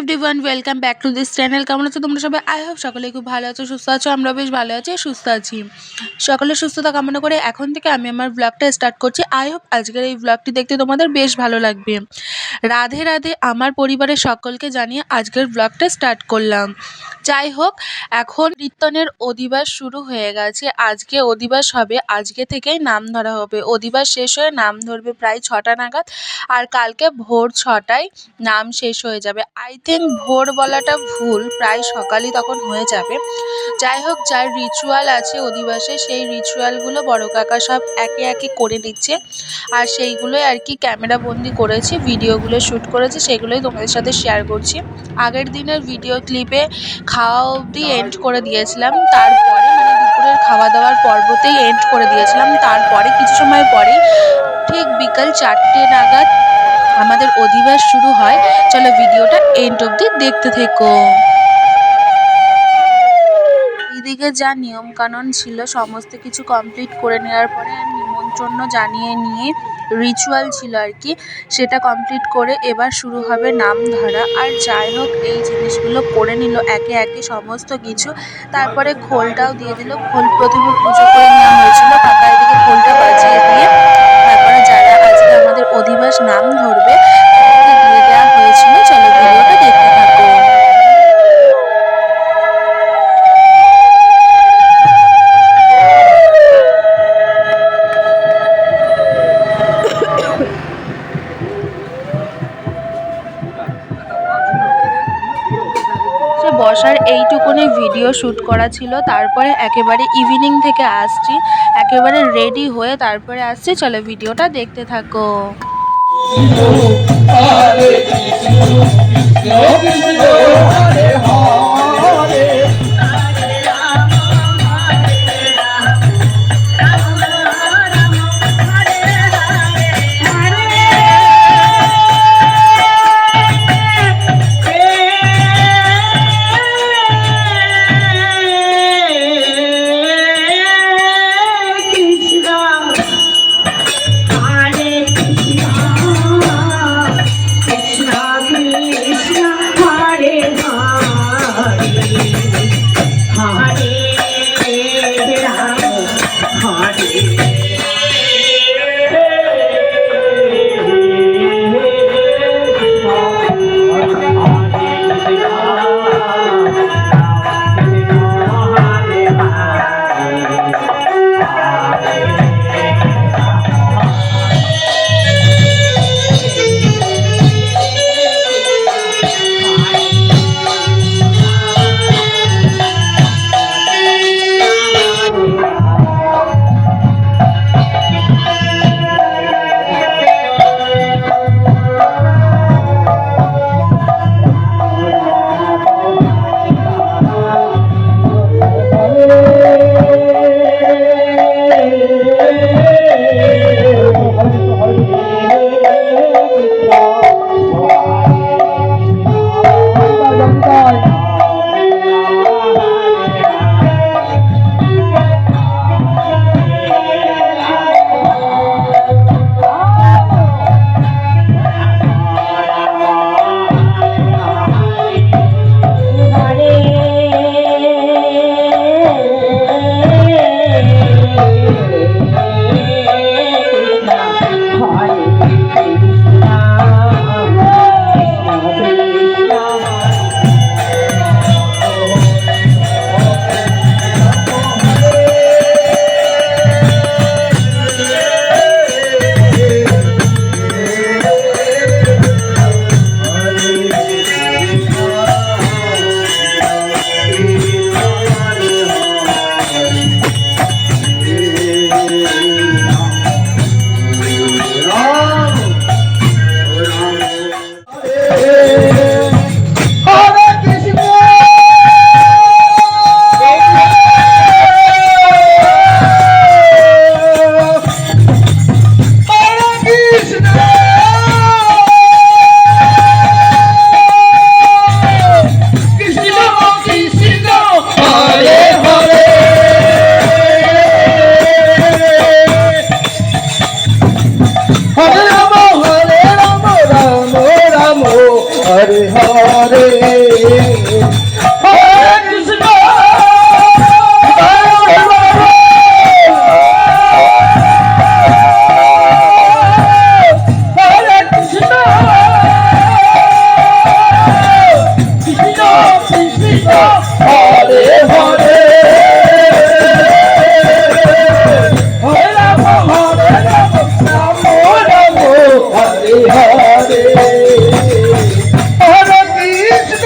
Everyone welcome back to this channel. কেমন আছো তোমরা সবাই? আই হোপ সকলেই খুব ভালো আছো, সুস্থ আছো। আমরা বেশ ভালো আছি, সুস্থ আছি। সকলের সুস্থতা কামনা করে এখন থেকে আমি আমার ব্লগটা স্টার্ট করছি। আই হোপ আজকের এই ব্লগটি দেখতে তোমাদের বেশ ভালো লাগবে। রাধে রাধে আমার পরিবারের সকলকে জানিয়ে আজকের ব্লগটা স্টার্ট করলাম। যাই হোক, এখন কীর্তনের অধিবাস শুরু হয়ে গেছে। আজকে অধিবাস হবে, আজকে থেকেই নাম ধরা হবে। অধিবাস শেষ হয়ে নাম ধরবে প্রায় 6টা নাগাদ, আর কালকে ভোর 6টায় নাম শেষ হয়ে যাবে। আই থিঙ্ক ভোর বলাটা ভুল, প্রায় সকালই তখন হয়ে যাবে। যাই হোক, যার রিচুয়াল আছে অধিবাসে সেই রিচুয়ালগুলো বড় কাকা সব একে একে করে নিচ্ছে, আর সেইগুলোই আর কি ক্যামেরা বন্দি করেছি, ভিডিওগুলো শ্যুট করেছি, সেগুলোই তোমাদের সাথে শেয়ার করছি। আগের দিনের ভিডিও ক্লিপে খাওয়া অবধি এন্ড করে দিয়েছিলাম, তারপরে মানে দুপুরের খাওয়া দাওয়ার পর্বতেই এন্ড করে দিয়েছিলাম। তারপরে কিছু সময় পরেই ঠিক বিকাল 4টে নাগাদ আমাদের অধিবাস শুরু হয়। চলো ভিডিওটা এন্ড অবধি দেখতে থেকো। এদিকে যা নিয়ম কানুন ছিল সমস্ত কিছু কমপ্লিট করে নেওয়ার পরে নিমন্ত্রণ জানিয়ে নিয়ে রিচুয়াল ছিল আর কি, সেটা কমপ্লিট করে এবার শুরু হবে নাম ধরা। আর যাই হোক, এই জিনিসগুলো করে নিল একে একে সমস্ত কিছু। তারপরে খোলটাও দিয়ে দিল, খোল প্রথমে পুজো করে নেওয়া হয়েছিল, কাকা এদিকে খোলটা বাজিয়ে দিয়ে তারপরে যারা আজকে আমাদের অধিবাস নাম ধরবে তাদেরকে দিয়ে দেওয়া হয়েছিল। চলো ভিডিওটা দেখতে থাকো। বসার এইটুকুনি ভিডিও শ্যুট করা ছিল, তারপরে একেবারে ইভিনিং থেকে আসছি, একেবারে রেডি হয়ে তারপরে আসছি। চলো ভিডিওটা দেখতে থাকো। হরে হরে কৃষ্ণ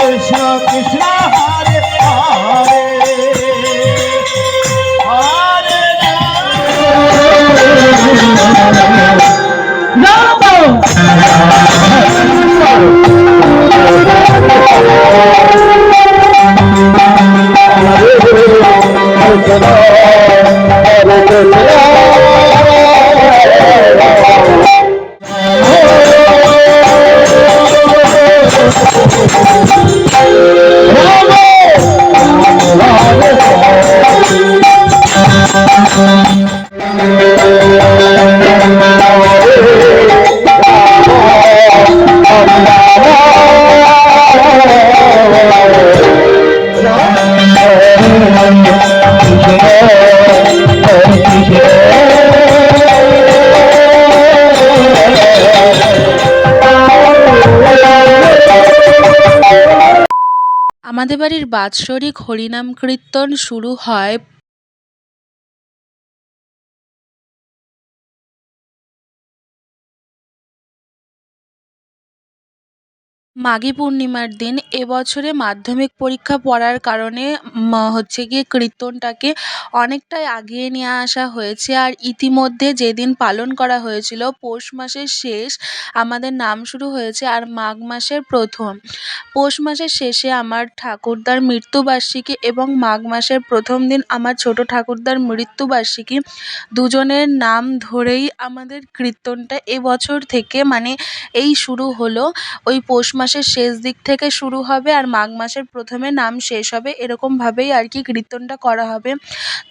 কৃষ্ণ কৃষ্ণ হরে হরে হরে আমাদের বাড়ির বাৎসরিক হরিনাম কীর্তন শুরু হয় মাঘী পূর্ণিমার দিন। এবছরে মাধ্যমিক পরীক্ষা পড়ার কারণে হচ্ছে গিয়ে কীর্তনটাকে অনেকটাই আগিয়ে নিয়ে আসা হয়েছে। আর ইতিমধ্যে যেদিন পালন করা হয়েছিল পৌষ মাসের শেষ আমাদের নাম শুরু হয়েছে আর মাঘ মাসের প্রথম। পৌষ মাসের শেষে আমার ঠাকুরদার মৃত্যুবার্ষিকী এবং মাঘ মাসের প্রথম দিন আমার ছোট ঠাকুরদার মৃত্যুবার্ষিকী, দুজনের নাম ধরেই আমাদের কীর্তনটা এবছর থেকে মানে এই শুরু হলো। ওই পৌষ মাসের শেষ দিক থেকে শুরু হবে আর মাঘ মাসের প্রথমে নাম শেষ হবে, এরকমভাবেই আর কি কীর্তনটা করা হবে।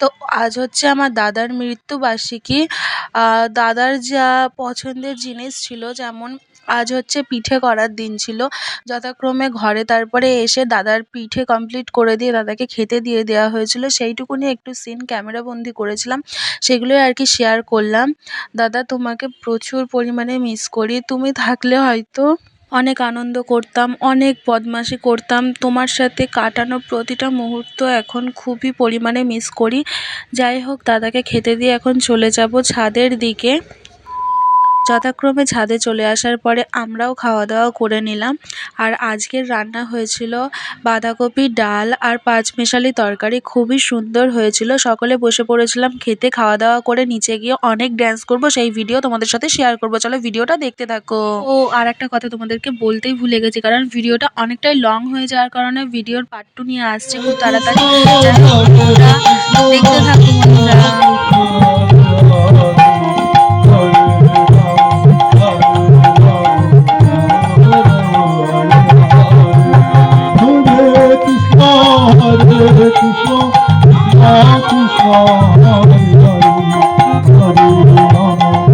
তো আজ হচ্ছে আমার দাদার মৃত্যুবার্ষিকী। দাদার যা পছন্দের জিনিস ছিল, যেমন আজ হচ্ছে পিঠে করার দিন ছিল, যথাক্রমে ঘরে তারপরে এসে দাদার পিঠে কমপ্লিট করে দিয়ে দাদাকে খেতে দিয়ে দেওয়া হয়েছিল, সেইটুকুনি একটু সিন ক্যামেরাবন্দি করেছিলাম, সেগুলোই আর কি শেয়ার করলাম। দাদা, তোমাকে প্রচুর পরিমাণে মিস করি। তুমি থাকলে হয়তো অনেক আনন্দ করতাম, অনেক বদমাশি করতাম, তোমার সাথে কাটানো প্রতিটা মুহূর্ত এখন খুবই পরিমাণে মিস করি। যাই হোক, দাদাকে খেতে দিয়ে এখন চলে যাব ছাদের দিকে। যথাক্রমে ছাদে চলে আসার পরে আমরাও খাওয়া দাওয়া করে নিলাম। আর আজকের রান্না হয়েছিল বাঁধাকপি, ডাল আর পাঁচমেশালি তরকারি, খুবই সুন্দর হয়েছিল। সকলে বসে পড়েছিলাম খেতে। খাওয়া দাওয়া করে নিচে গিয়ে অনেক ড্যান্স করব, সেই ভিডিও তোমাদের সাথে শেয়ার করব। চলো ভিডিওটা দেখতে থাকো। ও আর একটা কথা তোমাদেরকে বলতেই ভুলে গেছি, কারণ ভিডিওটা অনেকটাই লং হয়ে যাওয়ার কারণে ভিডিওর পার্ট 2 নিয়ে আসছে খুব তাড়াতাড়ি। যাই হোক, ভিডিওটা দেখতে থাকো বন্ধুরা। Hare Krishna, Krishna Krishna, Hare Hare, Hare Rama.